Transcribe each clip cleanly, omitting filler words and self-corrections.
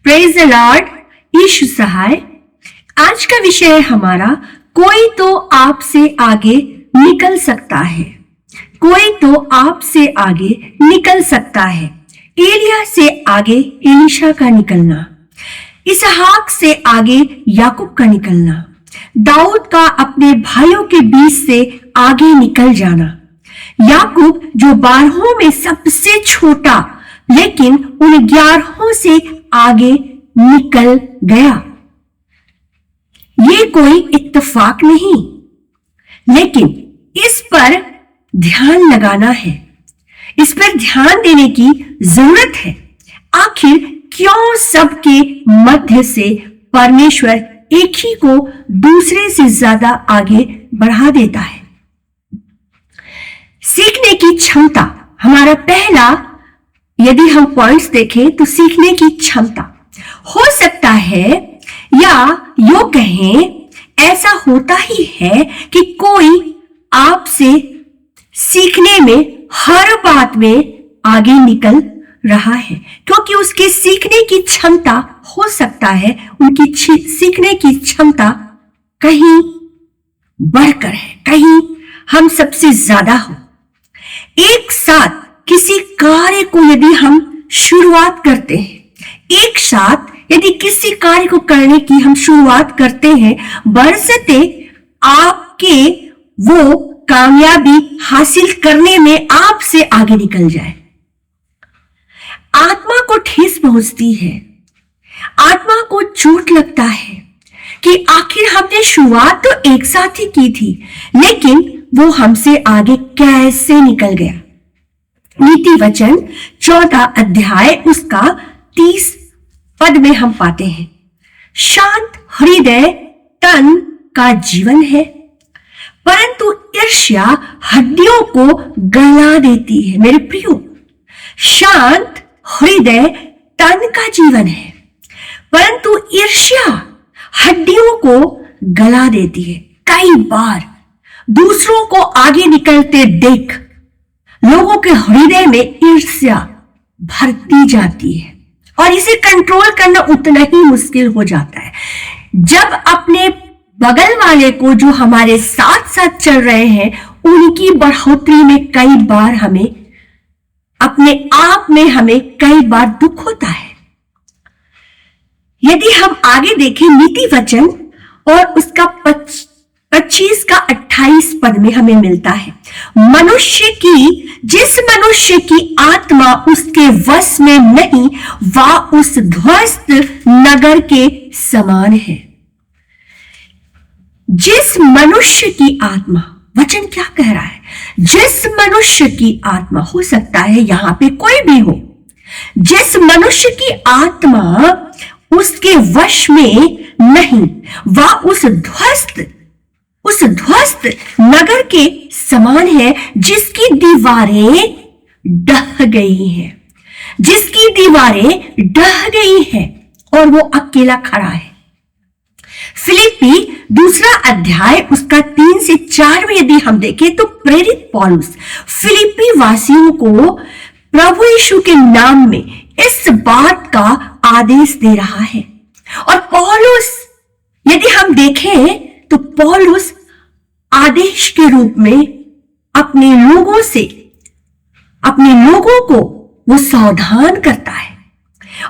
Praise the lord. Yeshu सहाय। आज का विषय है हमारा, कोई तो आपसे आगे निकल सकता है। कोई तो आपसे आगे निकल सकता है। एलिया से आगे एलीशा का निकलना, इसहाक से आगे याकूब का निकलना, दाऊद का अपने भाइयों के बीच से आगे निकल जाना, याकूब जो 12 में सबसे छोटा लेकिन उन 11 से आगे निकल गया। ये कोई इत्तेफाक नहीं, लेकिन इस पर ध्यान लगाना है, इस पर ध्यान देने की जरूरत है। आखिर क्यों सबके मध्य से परमेश्वर एक ही को दूसरे से ज्यादा आगे बढ़ा देता है? सीखने की क्षमता हमारा पहला, यदि हम पॉइंट्स देखें तो सीखने की क्षमता। हो सकता है या यो कहें, ऐसा होता ही है कि कोई आपसे सीखने में हर बात में आगे निकल रहा है, क्योंकि उसके सीखने की क्षमता, हो सकता है उनकी सीखने की क्षमता कहीं बढ़कर है, कहीं हम सबसे ज्यादा हो। एक साथ किसी कार्य को यदि हम शुरुआत करते हैं, एक साथ यदि किसी कार्य को करने की हम शुरुआत करते हैं, बरसते आपके वो कामयाबी हासिल करने में आपसे आगे निकल जाए। आत्मा को ठेस पहुंचती है, आत्मा को चोट लगता है कि आखिर हमने शुरुआत तो एक साथ ही की थी, लेकिन वो हमसे आगे कैसे निकल गया। नीति वचन 14 अध्याय उसका 30 पद में हम पाते हैं, शांत हृदय तन का जीवन है, परंतु ईर्ष्या हड्डियों को गला देती है। मेरे प्रियो, शांत हृदय तन का जीवन है, परंतु ईर्ष्या हड्डियों को गला देती है। कई बार दूसरों को आगे निकलते देख लोगों के हृदय में ईर्ष्या भरती जाती है और इसे कंट्रोल करना उतना ही मुश्किल हो जाता है। जब अपने बगल वाले को, जो हमारे साथ साथ चल रहे हैं, उनकी बढ़ोतरी में कई बार हमें अपने आप में हमें कई बार दुख होता है। यदि हम आगे देखें नीति वचन और उसका 25 का 28 पद में हमें मिलता है, जिस मनुष्य की आत्मा उसके वश में नहीं, वह उस ध्वस्त नगर के समान है। जिस मनुष्य की आत्मा, वचन क्या कह रहा है? जिस मनुष्य की आत्मा, हो सकता है यहां पे कोई भी हो, जिस मनुष्य की आत्मा उसके वश में नहीं, वह उस ध्वस्त नगर के समान है, जिसकी दीवारें ढह गई हैं, जिसकी दीवारें ढह गई हैं और वो अकेला खड़ा है। फिलिप्पी 2 अध्याय उसका 3 से 4 में यदि हम देखें तो प्रेरित पौलुस फिलिप्पी वासियों को प्रभु यीशु के नाम में इस बात का आदेश दे रहा है। और पौलुस, यदि हम देखें तो पौलुस आदेश के रूप में अपने लोगों को वो सावधान करता है,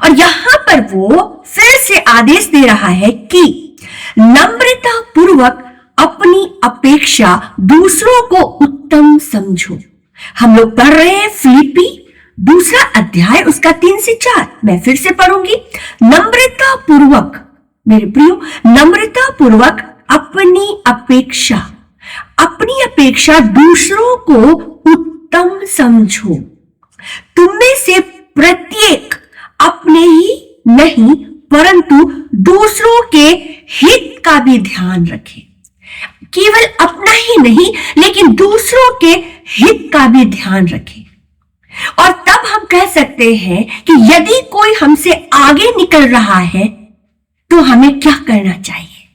और यहां पर वो फिर से आदेश दे रहा है कि नम्रता पूर्वक अपनी अपेक्षा दूसरों को उत्तम समझो। हम लोग पढ़ रहे हैं फिलिप्पी 2 अध्याय उसका 3 से 4। मैं फिर से पढ़ूंगी। नम्रता पूर्वक, मेरे प्रियो, नम्रता पूर्वक अपनी अपेक्षा दूसरों को उत्तम समझो। तुम में से प्रत्येक अपने ही नहीं, परंतु दूसरों के हित का भी ध्यान रखे। केवल अपना ही नहीं, लेकिन दूसरों के हित का भी ध्यान रखे। और तब हम कह सकते हैं कि यदि कोई हमसे आगे निकल रहा है तो हमें क्या करना चाहिए?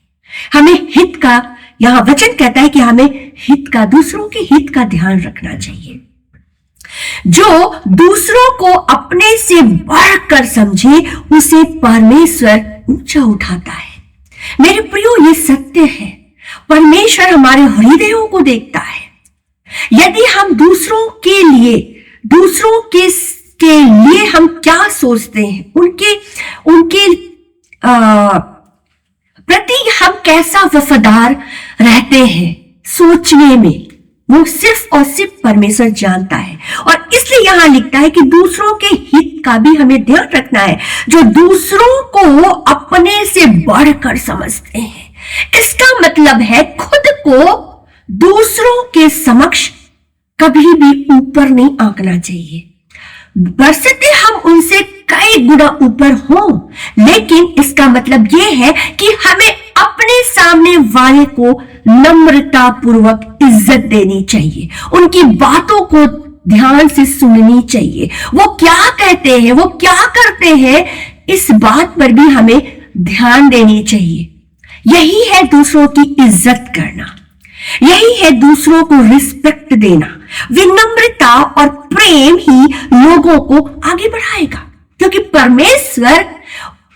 हमें हित का, यहां वचन कहता है कि हमें हित का, दूसरों के हित का ध्यान रखना चाहिए। जो दूसरों को अपने से बढ़कर समझे उसे परमेश्वर ऊंचा उठाता है। मेरे प्रियो, ये सत्य है। परमेश्वर हमारे हृदयों को देखता है। यदि हम दूसरों के लिए हम क्या सोचते हैं, उनके प्रति हम कैसा वफादार रहते हैं, सोचने में वो सिर्फ और सिर्फ परमेश्वर जानता है। और इसलिए यहां लिखता है कि दूसरों के हित का भी हमें ध्यान रखना है, जो दूसरों को अपने से बढ़कर समझते हैं। इसका मतलब है खुद को दूसरों के समक्ष कभी भी ऊपर नहीं आंकना चाहिए। बरसते हम उनसे कई गुना ऊपर हों, लेकिन इसका मतलब यह है कि हमें अपने सामने वाले को नम्रता पूर्वक इज्जत देनी चाहिए, उनकी बातों को ध्यान से सुननी चाहिए। वो क्या कहते हैं, वो क्या करते हैं, इस बात पर भी हमें ध्यान देनी चाहिए। यही है दूसरों की इज्जत करना, यही है दूसरों को रिस्पेक्ट देना। विनम्रता और प्रेम ही लोगों को आगे बढ़ाएगा, क्योंकि परमेश्वर,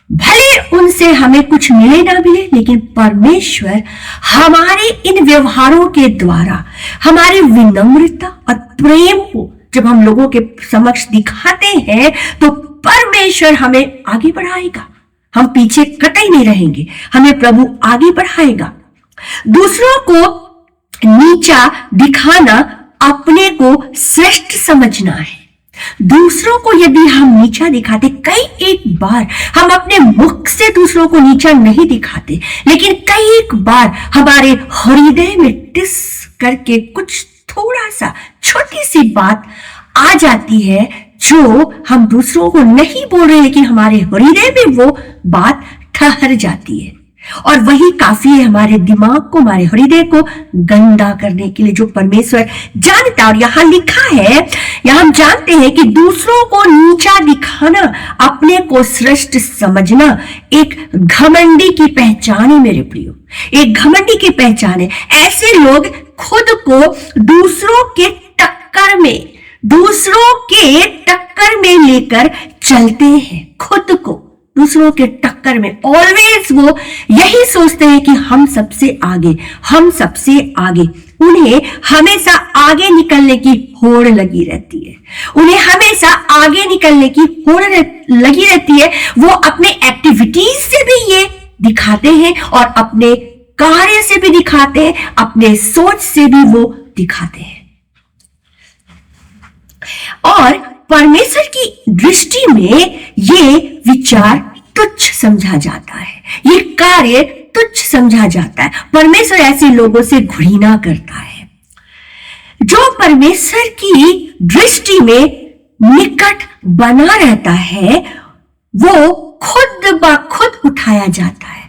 भले उनसे हमें कुछ मिले ना मिले, लेकिन परमेश्वर हमारे इन व्यवहारों के द्वारा हमारे विनम्रता और प्रेम को जब हम लोगों के समक्ष दिखाते हैं तो परमेश्वर हमें आगे बढ़ाएगा। हम पीछे कतई नहीं रहेंगे, हमें प्रभु आगे बढ़ाएगा। दूसरों को नीचा दिखाना अपने को श्रेष्ठ समझना है। दूसरों को यदि हम नीचा दिखाते, कई एक बार हम अपने मुख से दूसरों को नीचा नहीं दिखाते, लेकिन कई एक बार हमारे हृदय में टिस करके कुछ थोड़ा सा छोटी सी बात आ जाती है जो हम दूसरों को नहीं बोल रहे, लेकिन हमारे हृदय में वो बात ठहर जाती है। और वही काफी है हमारे दिमाग को, हमारे हृदय को गंदा करने के लिए, जो परमेश्वर जानता। और यहां लिखा है, यहां हम जानते हैं कि दूसरों को नीचा दिखाना, अपने को श्रेष्ठ समझना एक घमंडी की पहचान है। मेरे प्रियो, एक घमंडी की पहचान है। ऐसे लोग खुद को दूसरों के टक्कर में लेकर चलते हैं। खुद को दूसरों के टक्कर में ऑलवेज वो यही सोचते हैं कि हम सबसे आगे। उन्हें हमेशा आगे निकलने की होड़ लगी रहती है। वो अपने एक्टिविटीज से भी ये दिखाते हैं और अपने कार्य से भी दिखाते हैं, अपने सोच से भी वो दिखाते हैं। और परमेश्वर की दृष्टि में ये विचार तुच्छ समझा जाता है, ये कार्य तुच्छ समझा जाता है। परमेश्वर ऐसे लोगों से घृणा करता है। जो परमेश्वर की दृष्टि में निकट बना रहता है, वो खुद ब खुद उठाया जाता है,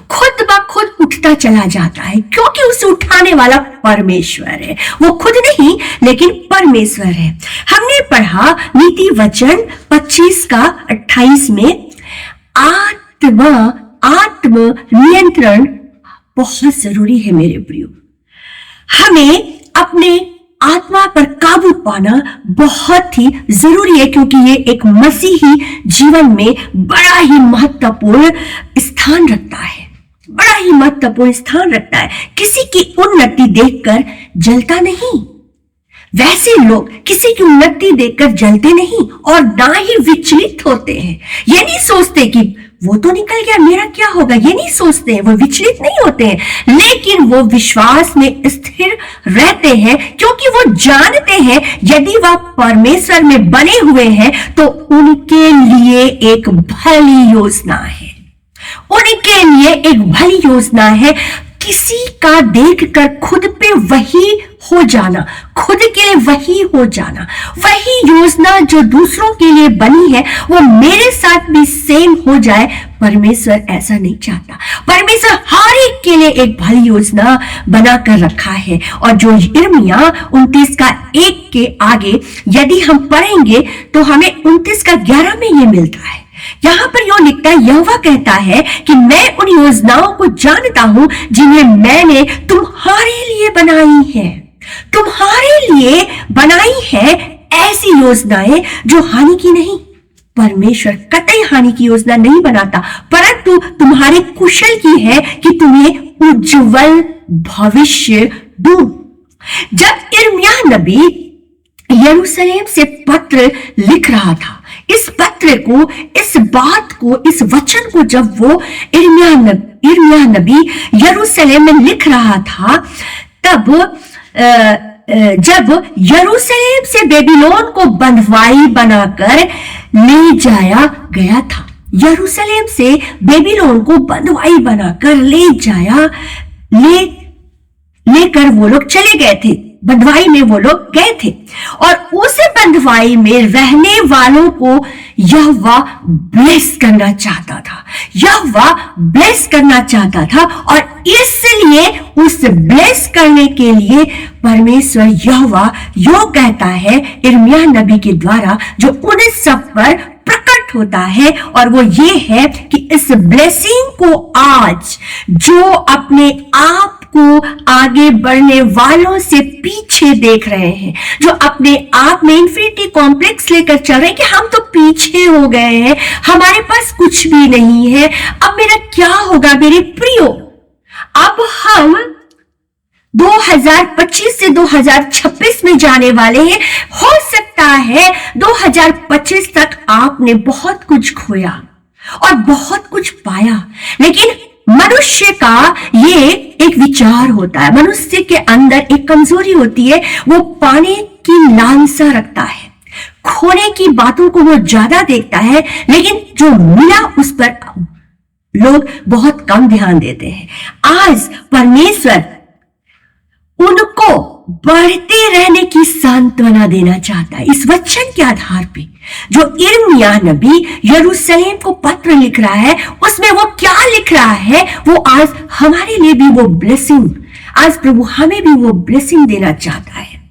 खुद ब खुद उठता चला जाता है, क्योंकि उसे उठाने वाला परमेश्वर है। वो खुद नहीं, लेकिन परमेश्वर है। हमने पढ़ा नीति वचन 25:28 में, आत्म नियंत्रण बहुत जरूरी है। मेरे प्रियो, हमें अपने आत्मा पर काबू पाना बहुत ही जरूरी है, क्योंकि ये एक मसीही जीवन में बड़ा ही महत्वपूर्ण स्थान रखता है। किसी की उन्नति देखकर जलता नहीं। वैसे लोग किसी की उन्नति देखकर जलते नहीं और ना ही विचलित होते हैं। ये नहीं सोचते कि वो तो निकल गया, मेरा क्या होगा, ये नहीं सोचते हैं। वो विचलित नहीं होते हैं, लेकिन वो विश्वास में स्थिर रहते हैं, क्योंकि वो जानते हैं यदि वह परमेश्वर में बने हुए हैं तो उनके लिए एक भली योजना है। किसी का देखकर खुद पे वही हो जाना, खुद के लिए वही हो जाना, वही योजना जो दूसरों के लिए बनी है वो मेरे साथ भी सेम हो जाए, परमेश्वर ऐसा नहीं चाहता। परमेश्वर हर एक के लिए एक भली योजना बनाकर रखा है। और जो यिर्मयाह 29:1 के आगे यदि हम पढ़ेंगे तो हमें 29:11 में ये मिलता है। यहां पर यो लिखता है, यहोवा कहता है कि मैं उन योजनाओं को जानता हूं जिन्हें मैंने तुम्हारे लिए बनाई है, ऐसी योजनाएं जो हानि की नहीं। परमेश्वर कतई हानि की योजना नहीं बनाता, परंतु तुम्हारे कुशल की है कि तुम्हें उज्जवल भविष्य दूं। जब यिर्मयाह नबी यरूशलेम से पत्र लिख रहा था, इस पत्र को, इस बात को, इस वचन को जब वो यिर्मयाह नबी यरूशलेम में लिख रहा था, तब जब यरूशलेम से बेबीलोन को बंधुआई बनाकर ले जाया गया था, यरूशलेम से बेबीलोन को बंधुआई बनाकर लेकर वो लोग चले गए थे, बंधुआई में वो लोग गए थे, और उस बंधुआई में रहने वालों को यहोवा ब्लेस करना चाहता था, यहोवा ब्लेस करना चाहता था। और इसलिए उस ब्लेस करने के लिए परमेश्वर यहोवा यो कहता है यिर्मयाह नबी के द्वारा, जो उन सब पर प्रकट होता है, और वो ये है कि इस ब्लेसिंग को आज जो अपने आप को आगे बढ़ने वालों से पीछे देख रहे हैं, जो अपने आप में इंफिनिटी कॉम्प्लेक्स लेकर चल रहे हैं कि हम तो पीछे हो गए हैं, हमारे पास कुछ भी नहीं है, अब मेरा क्या होगा। मेरे प्रियो, अब हम 2025 से 2026 में जाने वाले हैं। हो सकता है 2025 तक आपने बहुत कुछ खोया और बहुत कुछ पाया, लेकिन मनुष्य का ये एक विचार होता है, मनुष्य के अंदर एक कमजोरी होती है, वो पाने की लालसा रखता है, खोने की बातों को वो ज्यादा देखता है, लेकिन जो मिला उस पर लोग बहुत कम ध्यान देते हैं। आज परमेश्वर उनको बढ़ते रहने की सांत्वना देना चाहता है इस वचन के आधार पे, जो यिर्मयाह नबी यरूशलेम को पत्र लिख रहा है, उसमें वो क्या लिख रहा है, वो आज हमारे लिए भी वो ब्लेसिंग, आज प्रभु हमें भी वो ब्लेसिंग देना चाहता है,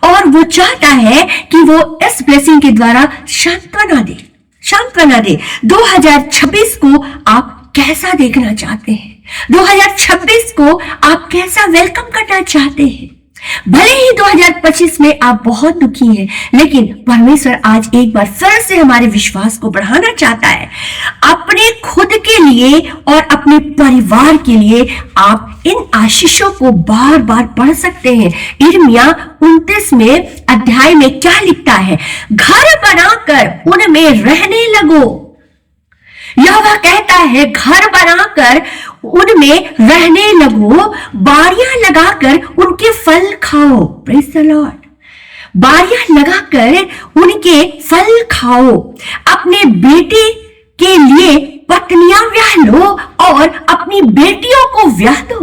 और वो चाहता है कि वो इस ब्लेसिंग के द्वारा सांत्वना दे। 2026 को आप कैसा देखना चाहते हैं? 2026 को आप कैसा वेलकम करना चाहते हैं? भले ही 2025 में आप बहुत दुखी हैं, लेकिन परमेश्वर आज एक बार फिर से हमारे विश्वास को बढ़ाना चाहता है। अपने खुद के लिए और अपने परिवार के लिए आप इन आशीषों को बार बार पढ़ सकते हैं। यिर्मयाह 29 में अध्याय में क्या लिखता है? घर बनाकर उनमें रहने लगो। यहोवा कहता है घर बनाकर उनमें रहने लगो, बारियां लगाकर उनके फल खाओ। Praise the Lord. बारियां लगाकर उनके फल खाओ। अपने बेटे के लिए पत्नियां ब्याह लो और अपनी बेटियों को ब्याह दो।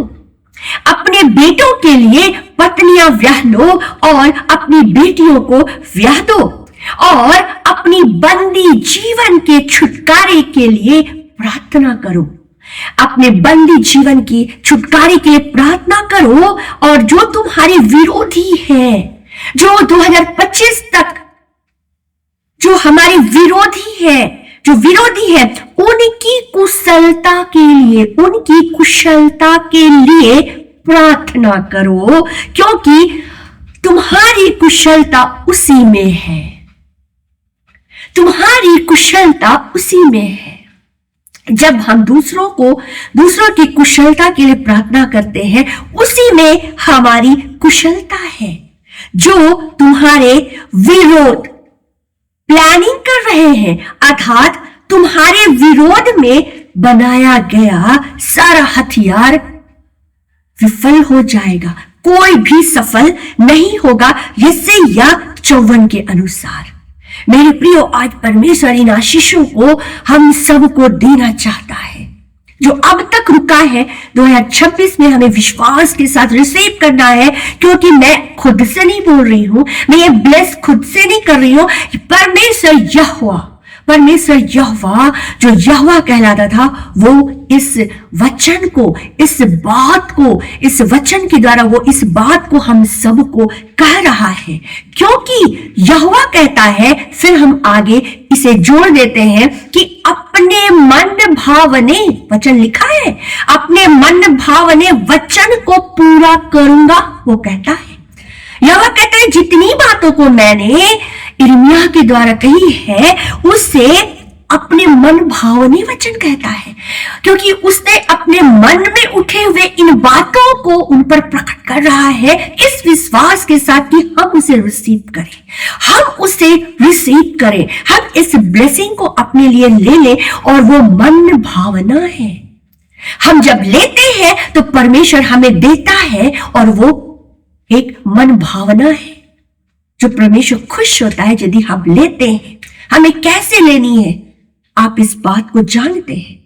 अपने बेटों के लिए पत्नियां ब्याह लो और अपनी बेटियों को ब्याह दो, और अपनी बंदी जीवन के छुटकारे के लिए प्रार्थना करो। अपने बंदी जीवन की छुटकारे के लिए प्रार्थना करो। और जो तुम्हारे विरोधी है, जो 2025 तक जो हमारे विरोधी है, उनकी कुशलता के लिए प्रार्थना करो, क्योंकि तुम्हारी कुशलता उसी में है। तुम्हारी कुशलता उसी में है। जब हम दूसरों की कुशलता के लिए प्रार्थना करते हैं, उसी में हमारी कुशलता है। जो तुम्हारे विरोध प्लानिंग कर रहे हैं, अर्थात तुम्हारे विरोध में बनाया गया सारा हथियार विफल हो जाएगा। कोई भी सफल नहीं होगा। यशायाह 54 के अनुसार। मेरे प्रियो, आज परमेश्वर इन आशीषों को हम सबको देना चाहता है। जो अब तक रुका है, 2026 में हमें विश्वास के साथ रिसीव करना है, क्योंकि मैं खुद से नहीं बोल रही हूं, मैं ये ब्लेस खुद से नहीं कर रही हूं। परमेश्वर यहोवा जो यहोवा कहलाता था, वो इस वचन को, इस वचन के द्वारा वो इस बात को हम सबको कह रहा है। क्योंकि यहोवा कहता है, फिर हम आगे इसे जोड़ देते हैं कि अपने मन भावने, वचन लिखा है, अपने मन भावने वचन को पूरा करूंगा, वो कहता है। यहोवा कहता है, जितनी बातों को मैंने यिर्मयाह के द्वारा कही है, उसे अपने मन भावने वचन कहता है, क्योंकि उसने अपने मन में उठे हुए इन बातों को उन पर प्रकट कर रहा है, इस विश्वास के साथ कि हम उसे रिसीव करें, हम इस ब्लेसिंग को अपने लिए ले लें। और वो मन भावना है। हम जब लेते हैं तो परमेश्वर हमें देता है, और वो एक मन भावना है जो परमेश्वर खुश होता है यदि हम लेते हैं। हमें कैसे लेनी है, आप इस बात को जानते हैं।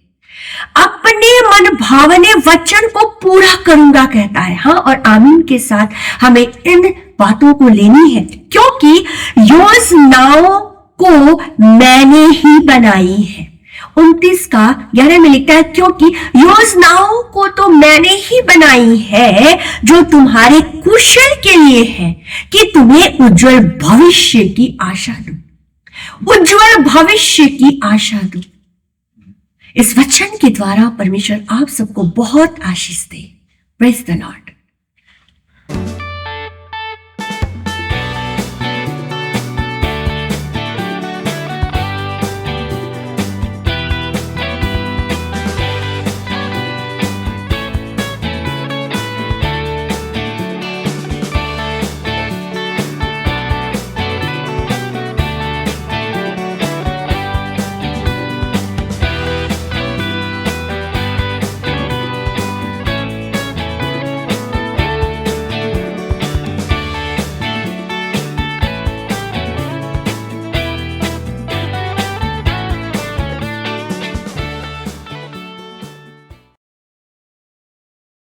अपने मन भावने वचन को पूरा करूंगा कहता है। हाँ, और आमीन के साथ हमें इन बातों को लेनी है, क्योंकि योजनाओं को मैंने ही बनाई है। 29:11 में लिखता है, क्योंकि योजनाओं को तो मैंने ही बनाई है जो तुम्हारे कुशल के लिए है, कि तुम्हें उज्जवल भविष्य की आशा दूं। उज्जवल भविष्य की आशा दूं। इस वचन के द्वारा परमेश्वर आप सबको बहुत आशीष दे। Praise the Lord.